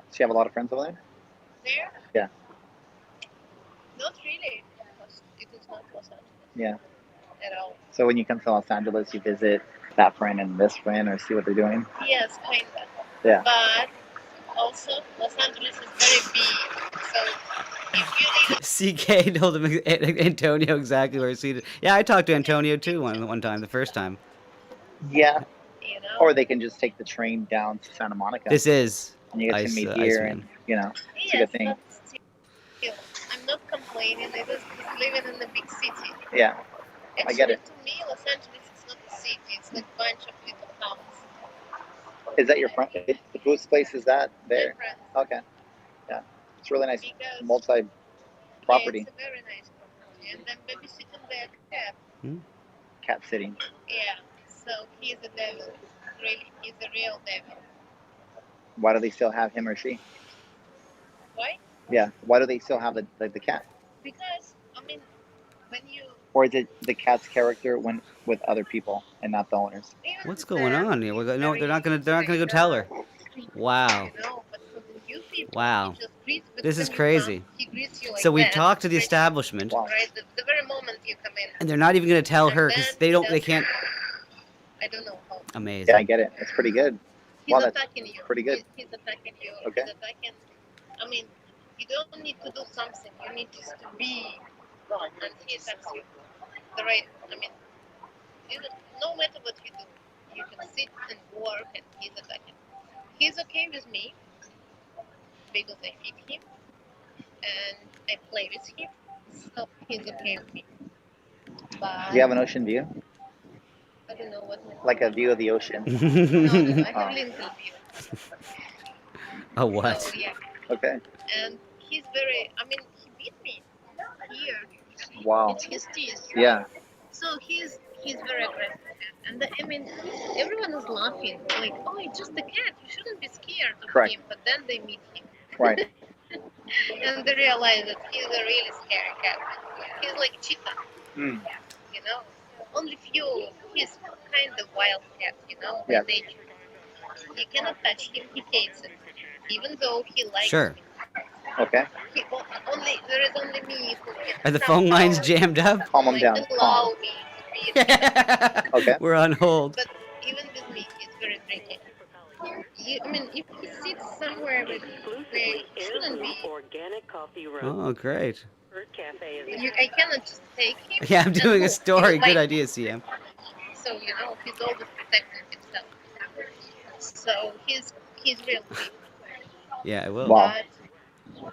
Does she have a lot of friends over there? there? Yeah. Not really. Because it is not Los Angeles Yeah. at all. So when you come to Los Angeles, you visit that friend and this friend, or see what they're doing. Yes, kind of. Yeah. But also, Los Angeles is very big. So if you live CK told him Antonio exactly where he's seated. Yeah, I talked to Antonio too one time, the first time. Yeah. you know, Or they can just take the train down to Santa Monica. This is and you get Ice- to meet Iceman. here, and you know, it's a good thing. but still, I'm not complaining. I was just living in a big city. Yeah. Actually, I get it. To me, Los Angeles is not a city. It's like a bunch of little towns. Is that your friend? Whose place is that there? Different. Okay. Yeah. It's really nice. Because Multi-property. Yeah, it's a very nice property. And then babysitting their cat. Cat sitting. Yeah. So he's a devil. Really, he's a real devil. Why do they still have him or she? Why? Yeah. Why do they still have the cat? Because I mean, when you Or is it the cat's character when with other people and not the owners? even what's if going they're on here? No, very they're not gonna go tell her. sweet, Wow. You know, but for the new people, Wow. he just greets, but This when is you crazy. come, he greets you like So we've that, talked to the straight, establishment, Wow. Right, the very moment you come in. and they're not even gonna tell And her because then they can't. I don't know how. Yeah, I Amazing. get it. It's pretty good. He's Wow, that's attacking you. pretty good. He's attacking you. Okay. He's attacking. I mean, you don't need to do something. You need just to be, and he attacks you. The right. I mean, no matter what you do, you can sit and work, and he's attacking. He's okay with me because I feed him and I play with him, so he's okay with me. But Do you have an ocean view? I don't know what. Like a view of the ocean? No, I have Oh. Lincoln view. Oh what? So yeah. Okay. And he's very, I mean, he beat me here. Wow. It's his teeth. Yeah. So he's very aggressive. And I mean, everyone is laughing. Like, oh, it's just a cat. You shouldn't be scared of Correct. him. But then they meet him. Right. And they realize that he's a really scary cat. He's like cheetah, Mm. you know? Only few, he's kind of wild cat, you know, Yeah. by nature. You cannot touch him, he hates it. Even though he likes Sure. me. Okay. There is only me who can Are the phone lines somehow, jammed up? Calm him like, down. allow Calm. me to be a Okay. We're on hold. But even with me, he's very tricky. I mean, if he sits somewhere where he shouldn't be, Organic coffee roast. Oh, great. Earth Cafe is I cannot just take him. Yeah, I'm and doing a move. story. He's Good like- idea, CM. So you know, he's always protecting himself. So he's real big. Yeah, I will. Wow. But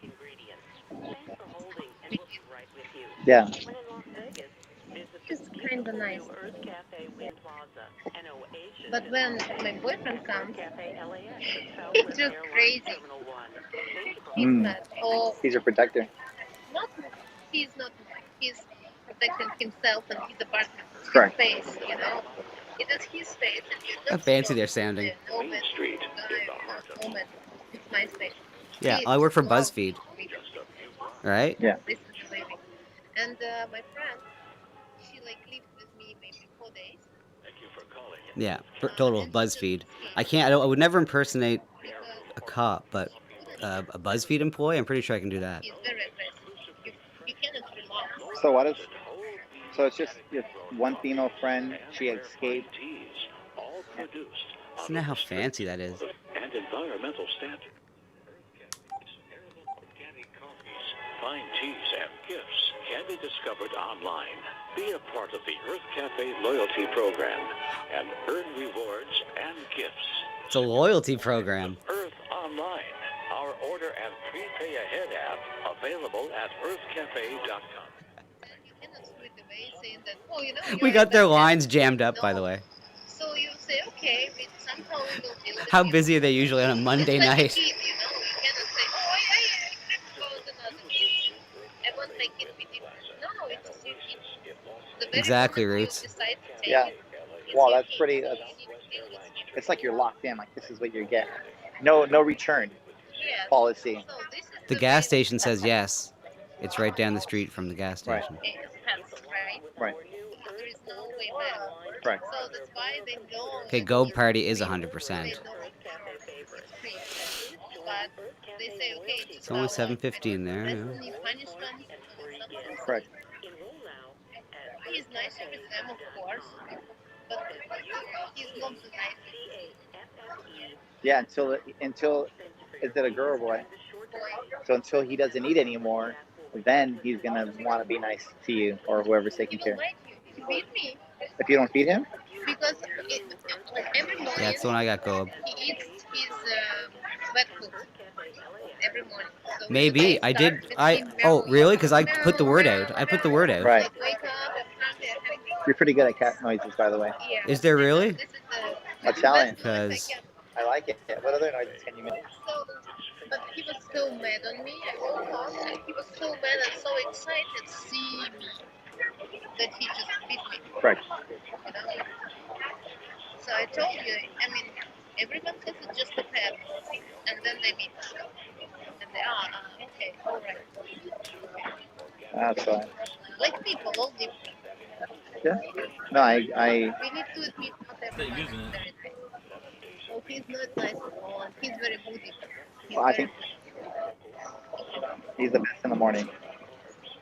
ingredients. Thanks for holding, and we'll be right with you. Yeah. When in Las Vegas, visit he's the kind of beautiful nice. new Earth Cafe Wind Plaza, an oasis. But when my boyfriend comes, Cafe LAX at he's Southwest just Airlines crazy. Terminal 1. Thank you for He's Mm. mad. Oh, He's your protector. not. He's not. He's protecting himself and his apartment, his Correct. space. You know, it is his space, and you How just fancy don't they're sounding. No man, no man. It's my space. Yeah, He I work for loves BuzzFeed, me. right? Yeah. This is the living. And my friend, she like lived with me maybe 4 days. Yeah, total And she BuzzFeed. just I would never impersonate because a cop, but a BuzzFeed employee, I'm pretty sure I can do that. he's very aggressive. You cannot relax. So what is? So it's just your one female friend. She escaped. Isn't that how fancy that is? And environmental standards. Organic coffees, fine teas, and gifts can be discovered online. Be a part of the Earth Cafe loyalty program and earn rewards and gifts. It's a loyalty program. Earth Online, our order and prepay ahead app, available at earthcafe.com. And you cannot throw it away saying that, oh, you know, We you're got their that lines bad. jammed up, by the No. way. So you say, okay, somehow we will deal with How it. busy are they usually on a Monday It's like a night? kid, you know, you cannot say, oh, I propose another kid. I want my kid to be different. No, it's your kid. The very Exactly, moment Roots. you decide to take Yeah. it, it's Wow, your that's kid. pretty. So That's, you need to deal with it. it's like you're locked in. Like this is what you get. No return Yeah. policy. So this is The the gas way station says yes. It's right down the street from the gas Right. station. it's pets, right? Right. There is no way back. Right. So that's why they know. Okay, that Gold it's Party is free. 100%. They know for sure it's free. But they say, okay, it's It's only 7:50 in there. That's Yeah. the new punishment. Sometimes Correct. he's nicer with them, of course, but he's not the nicest Yeah. Until is it a girl or boy? boy. So until he doesn't eat anymore, then he's gonna want to be nice to you or whoever's He taking will care. bite you. He beat me If you don't feed him, because every morning Yeah, that's the one I got, Gold. he eats his wet food every morning. So Maybe they I start did. with I him, oh meow, really? Because I meow, put the word meow, out. I put the word out. right? Like wake up and they're having You're pretty good at cat noises, by the way. yeah. Is there really? This is the Italian. best noise I Because can. I like it. What other noises can you make? So, but he was so mad on me. I woke up and he was so mad and so excited to see me that he just beat me. Correct. You know. So I told you. I mean, everyone says it's just a pet, and then they beat me. And they are okay, all right. That's fine. Like people, all different. Yeah. No, I We need to admit not everyone is very nice. So he's not nice at all, and he's very moody. He's Well, I very think he's the best in the morning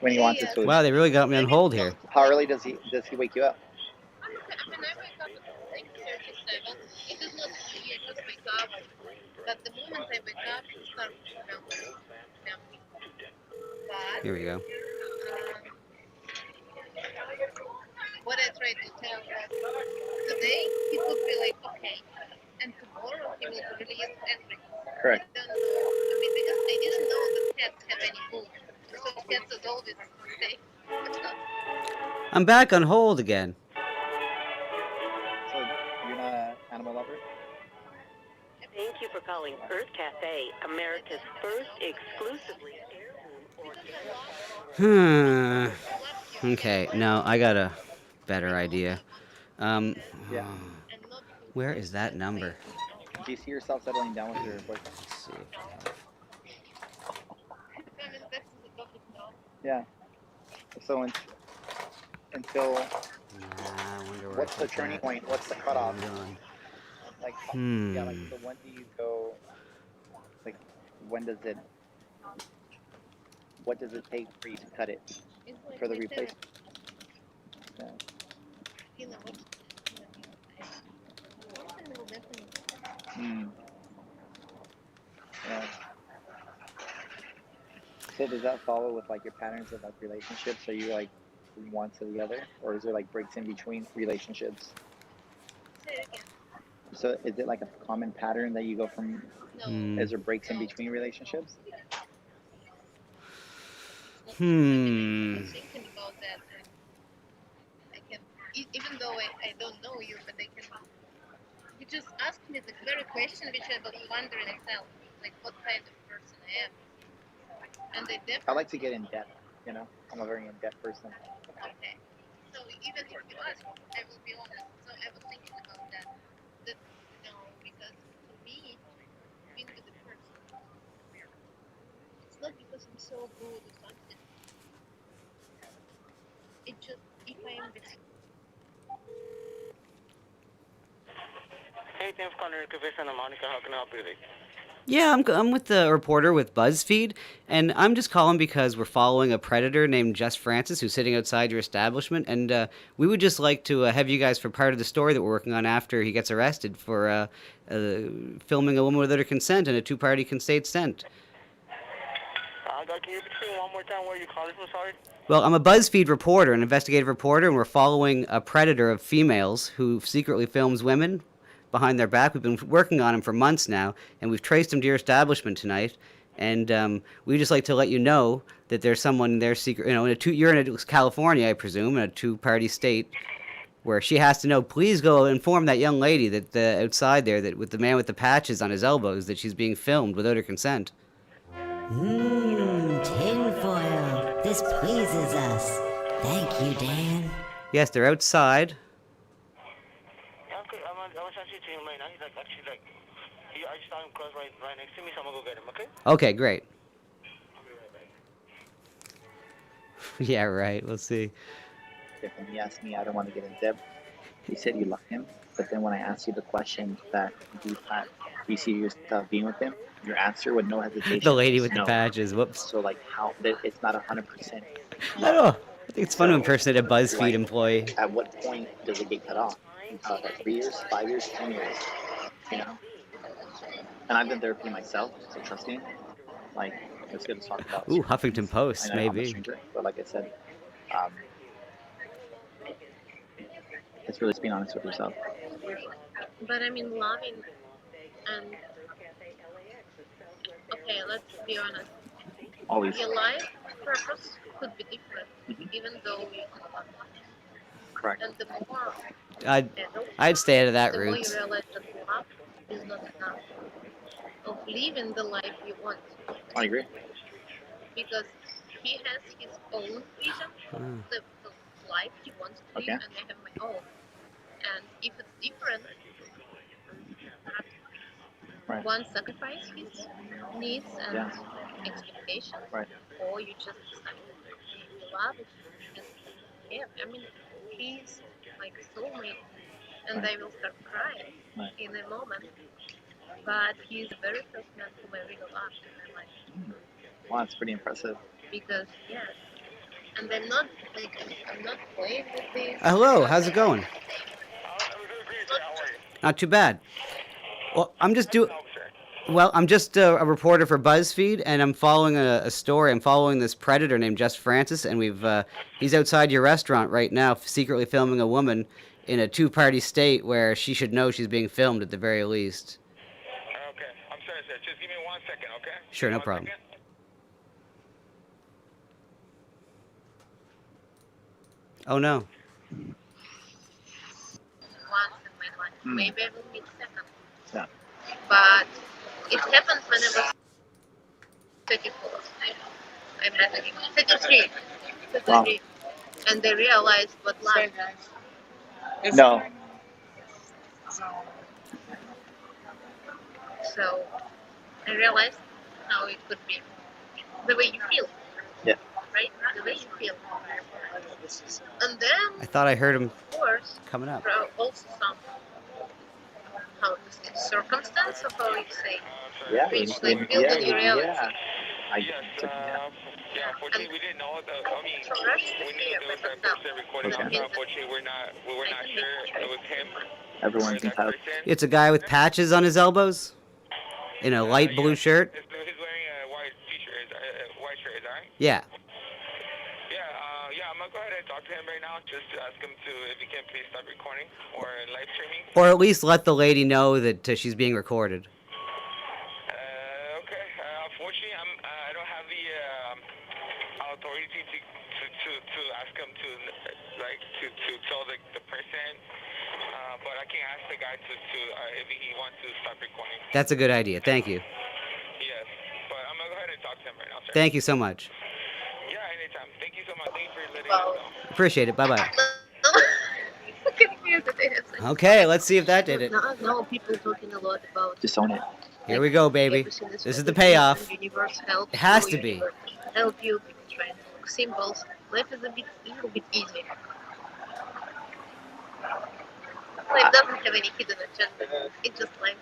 when he wants his Yes. food. wow, they really got me on hold here. How early does he wake you up? I mean, I wake up at 6:37. It is not easy, I just wake up. But the moment I wake up, it starts to melt me. But Here we go. what I try to tell that today he could be like, okay, and tomorrow he will release everything. Correct. I don't know. I mean, because I didn't know that cats have any food. So cats is always steak. I'm back on hold again. So you're not an animal lover? Thank you for calling Earth Cafe, America's first exclusively heirloom Hmm. Okay, no, I got a better idea. Yeah. Where is that number? Do you see yourself settling down with your boyfriend? Let's see. I mean, that's the topic now. Yeah. So until Nah, I wonder where what's I the put turning that. point? What's the What cutoff? I'm doing. Like Hmm. yeah, like so when do you go? Like when does it? What does it take for you to cut it It's like for the my replacement? Yeah. therapist, you know, something will definitely Mm. Yeah. So does that follow with like your patterns of like relationships? Are you like from one to the other, or is there like breaks in between relationships? say it again. So is it like a common pattern that you go from? No. Hmm. Is there breaks in between relationships? Hmm. I'm thinking about that. And I can, even though I don't know you, but I can. You just asked me the very question which I was wondering myself, like what kind of person I am. And I I definitely. like to get in depth. You know, I'm a very in depth person. Okay. So even if you ask, I will be honest. So I was thinking about that. That because for me, being with the person, it's not because I'm so good or something. It just if I am with Hey, thanks for calling Cafe Santa Monica. How can I help you today? Yeah, I'm with the reporter with BuzzFeed, and I'm just calling because we're following a predator named Just Francis who's sitting outside your establishment, and we would just like to have you guys for part of the story that we're working on after he gets arrested for filming a woman without her consent in a two-party consent. Can you repeat one more time where you calling from? Sorry. Well, I'm a BuzzFeed reporter, an investigative reporter, and we're following a predator of females who secretly films women behind their back. We've been working on him for months now, and we've traced him to your establishment tonight. And we'd just like to let you know that there's someone in their secret, you're in California, I presume, in a two-party state, where she has to know, please go inform that young lady that outside there, that with the man with the patches on his elbows, that she's being filmed without her consent. Tinfoil. This pleases us. Thank you, Dan. Yes, they're outside. Okay, I was actually to him right now. He's like, actually, like, I just saw him close right next to me, so I'm gonna go get him, okay? Okay, great. Yeah, right. We'll see. When he asked me, I don't want to get in depth. You said you love him, but then when I asked you the question that you see yourself being with him, your answer with no hesitation. The lady with no. the patches. Whoops. So like how it's not 100%. I don't know. I think it's fun to impersonate a BuzzFeed employee. At what point does it get cut off? Like 3 years, 5 years, 10 years, you know? And I've done therapy myself, so trust me. Like, it's good to talk about. Ooh, Huffington Post, I know I'm a maybe. stranger, but like I said, it's really just being honest with yourself. But I mean, loving and okay, let's be honest. Always. Your life purpose could be different, even though you love. Correct. And the more I'd stay out of that the more route. you realize that love is not enough of living the life you want. I agree. Because he has his own vision, the life he wants to live, and I have my own. And if it's different, Right. one sacrifice his needs and expectations, Right. or you just decide that you love it. And I mean, he's like soulmate, and I will start crying in a moment. But he's the very first man whom I really loved in my life. Wow, that's pretty impressive. Because and I'm not playing with this. Hello, how's it going? Not too bad. Well, I'm just a reporter for BuzzFeed, and I'm following a story. I'm following this predator named Just Francis, and he's outside your restaurant right now, secretly filming a woman in a two-party state where she should know she's being filmed at the very least. Okay, I'm sorry, sir. Just give me 1 second, okay? Sure, no problem. Second. Oh no. Once in my life. Maybe I will meet second. Yeah. But it happened when I was 34. I met him. 33. Wow. And I realized what love is. No. So I realized how it could be. The way you feel. Yeah. Right? The way you feel. And then, I thought I heard him of course, coming up. there are also some, how to say, circumstance, or how you say, Yeah. which like build in your reality. Yeah, unfortunately, we didn't know. So rush to we knew fear there was with that myself. person recording. Okay. Unfortunately, we were not sure it was him. Everyone's That entitled. person. It's a guy with patches on his elbows, in a light blue shirt. He's wearing a white t-shirt, white shirt, is that right? Yeah. Yeah, I'm gonna go ahead and talk to him right now, just to ask him if he can please stop recording or live streaming. Or at least let the lady know that she's being recorded. Okay. Unfortunately, I don't have the authority to ask him to tell the person. But I can ask the guy to if he wants to stop recording. That's a good idea. Thank you. Yes, but I'm gonna go ahead and talk to him right now, sir. Thank you so much. Yeah, anytime. Thank you so much. Thank you for letting us know. Appreciate it. Bye-bye. Look at me that they have such- Okay, let's see if that did it. No, people talking a lot about Just own it. Here we go, baby. everything This is the religion payoff. and universe helps It has you, to be. universe help you, people trying to look symbols. Life is a little bit easy. Life doesn't have any hidden agenda. It's just life.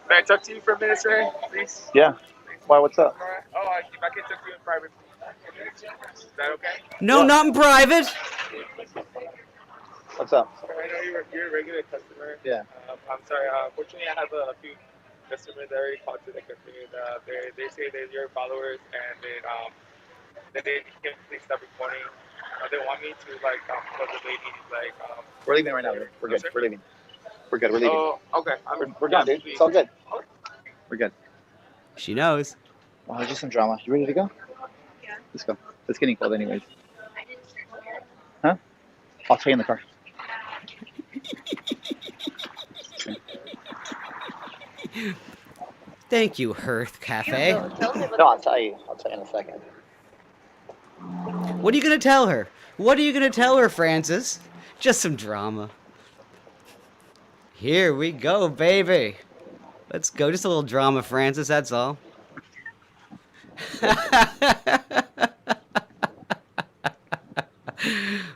May I talk to you for a minute, sir? Please. Yeah. Why? What's up? Oh, if I can talk to you in private. Is that okay? No, not in private. What's up? I know you're a regular customer. Yeah. I'm sorry. Unfortunately, I have a few customers that already called to the company. They say they're your followers, and then they can please stop recording. They want me to like tell the ladies like. We're leaving right now. We're No, good. sir? We're leaving. We're good. We're leaving. Oh, okay. We're gone, dude. It's all good. We're good. She knows. Oh, just some drama. You ready to go? Yeah. Let's go. It's getting cold, anyways. I didn't start yet. Huh? I'll tell you in the car. Thank you, Hearth Cafe. So tell me what No, I'll tell you. I'll tell you in a second. What are you gonna tell her? What are you gonna tell her, Francis? Just some drama. Here we go, baby. Let's go. Just a little drama, Francis, that's all.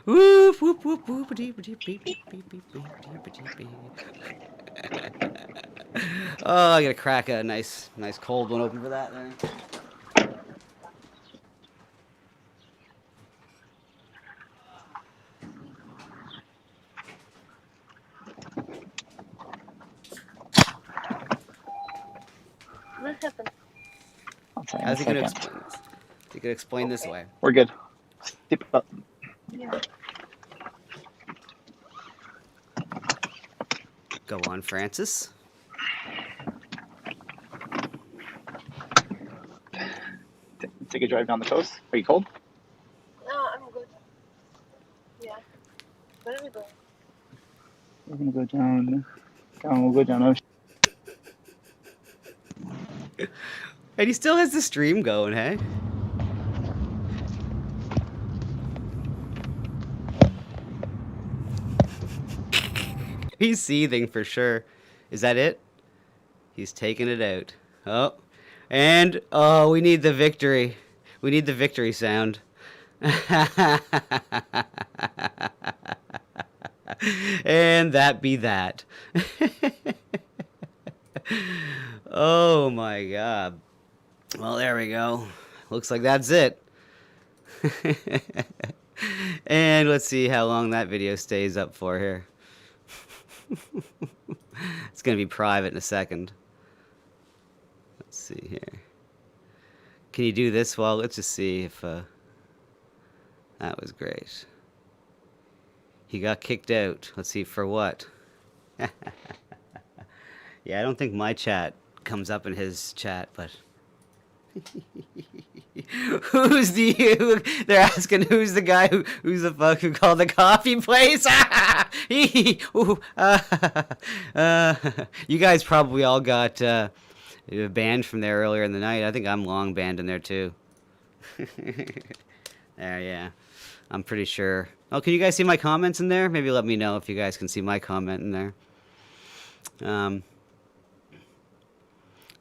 Whoop, whoop, whoop, whoop, beep, beep, beep, beep, beep, beep, beep, beep, beep. Oh, I gotta crack a nice cold one open for that there. What happened? I'll tell you in How's a he gonna second. explain this? He could explain this away. We're good. Zip up. Yeah. Go on, Francis. Take a drive down the coast. Are you cold? No, I'm good. Yeah. Where are we going? We're gonna go down. We'll go down ocean. And he still has the stream going, hey? He's seething for sure. Is that it? He's taking it out. Oh. And, oh, we need the victory. We need the victory sound. And that be that. Oh my god. Well, there we go. Looks like that's it. And let's see how long that video stays up for here. It's going to be private in a second. Let's see here. Can you do this? Well, let's just see if... that was great. He got kicked out. Let's see, for what? Yeah, I don't think my chat comes up in his chat, but... Who's the... They're asking who's the guy who's the fuck who called the coffee place? You guys probably all got banned from there earlier in the night. I think I'm long banned in there too. There, yeah. I'm pretty sure. Oh, can you guys see my comments in there? Maybe let me know if you guys can see my comment in there.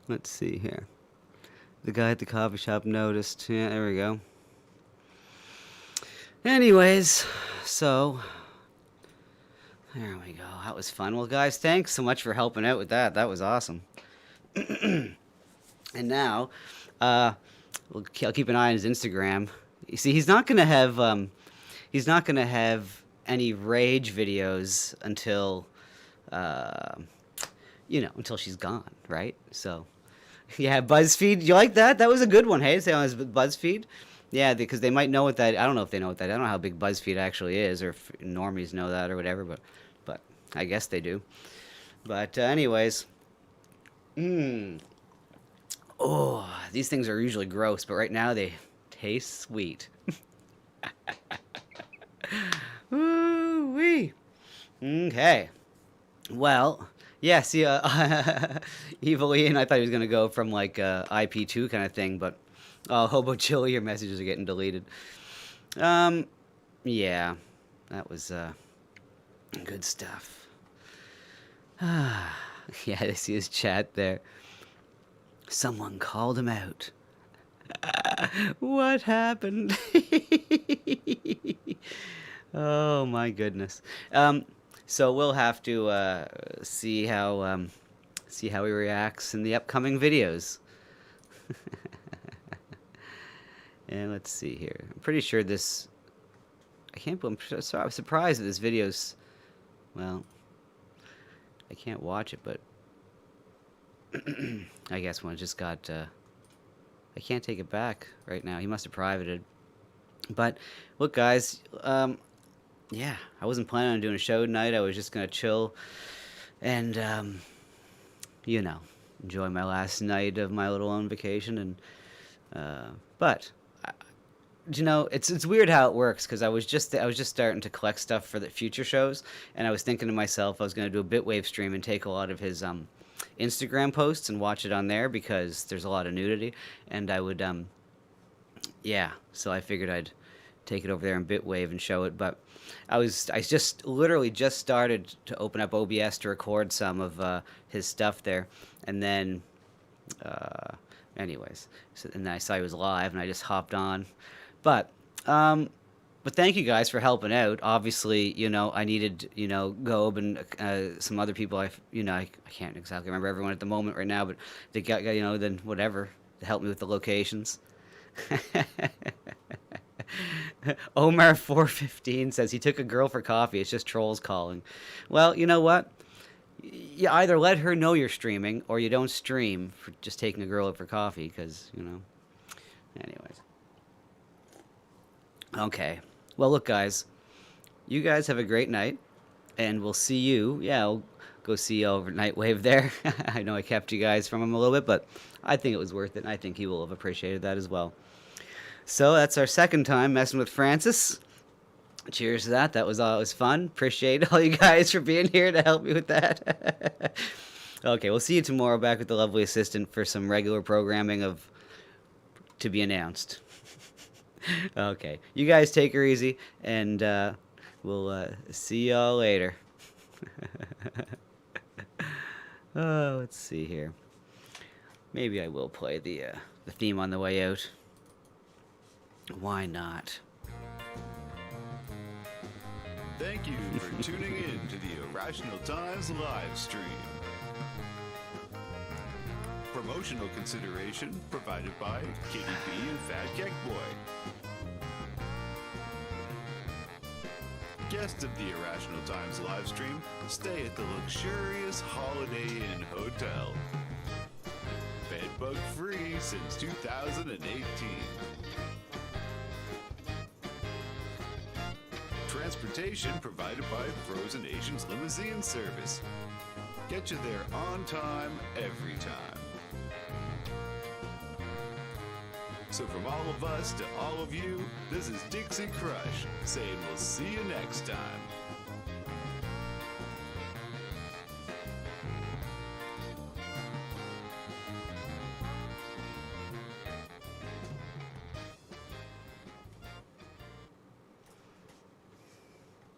Let's see here. The guy at the coffee shop noticed. Yeah, there we go. Anyways, so there we go. That was fun. Well, guys, thanks so much for helping out with that. That was awesome. And now, I'll keep an eye on his Instagram. You see, he's not gonna have any rage videos until, until she's gone, right? So. Yeah, BuzzFeed. You like that? That was a good one. Hey, say on his BuzzFeed. Yeah, because they might know what that. I don't know if they know what that. I don't know how big BuzzFeed actually is, or if normies know that or whatever. But I guess they do. But anyways, oh, these things are usually gross, but right now they taste sweet. Woo-wee. Okay. Well. Yeah, see, Evil Ian, I thought he was going to go from, like, IP2 kind of thing, but, Hobo Chili, your messages are getting deleted. Yeah, that was, good stuff. Yeah, I see his chat there. Someone called him out. What happened? Oh, my goodness. So we'll have to see how he reacts in the upcoming videos. And let's see here. I'm pretty sure this. I was surprised that this video's. Well, I can't watch it, but I guess one just got. I can't take it back right now. He must have privated. But look, guys. Yeah, I wasn't planning on doing a show tonight. I was just gonna chill and you know, enjoy my last night of my little own vacation. And but you know, it's weird how it works, because I was just starting to collect stuff for the future shows, and I was thinking to myself I was going to do a Bitwave stream and take a lot of his Instagram posts and watch it on there, because there's a lot of nudity, and I would yeah, so I figured I'd take it over there in Bitwave and show it. But I just literally just started to open up OBS to record some of his stuff there, and then anyways, and then I saw he was live, and I just hopped on. But thank you guys for helping out. Obviously, you know, I needed, you know, Gob and some other people. I can't exactly remember everyone at the moment right now, but they got, you know, then whatever, to help me with the locations. Omar 415 says he took a girl for coffee. It's just trolls calling. Well, you know what? You either let her know you're streaming, or you don't stream for just taking a girl out for coffee, because, you know. Anyways. Okay. Well, look, guys. You guys have a great night, and we'll see you. Yeah, I'll go see you over Nightwave there. I know I kept you guys from him a little bit, but I think it was worth it, and I think he will have appreciated that as well. So that's our second time messing with Francis. Cheers to that. That was always fun. Appreciate all you guys for being here to help me with that. Okay, we'll see you tomorrow back with the lovely assistant for some regular programming of to be announced. Okay, you guys take her easy, and we'll see y'all later. Oh, let's see here. Maybe I will play the theme on the way out. Why not? Thank you for tuning in to the Irrational Times live stream. Promotional consideration provided by KDB and Fat Cake Boy. Guests of the Irrational Times live stream stay at the luxurious Holiday Inn Hotel. Bedbug free since 2018. Transportation provided by Frozen Asians Limousine Service. Get you there on time, every time. So from all of us to all of you, this is Dixie Crush saying we'll see you next time.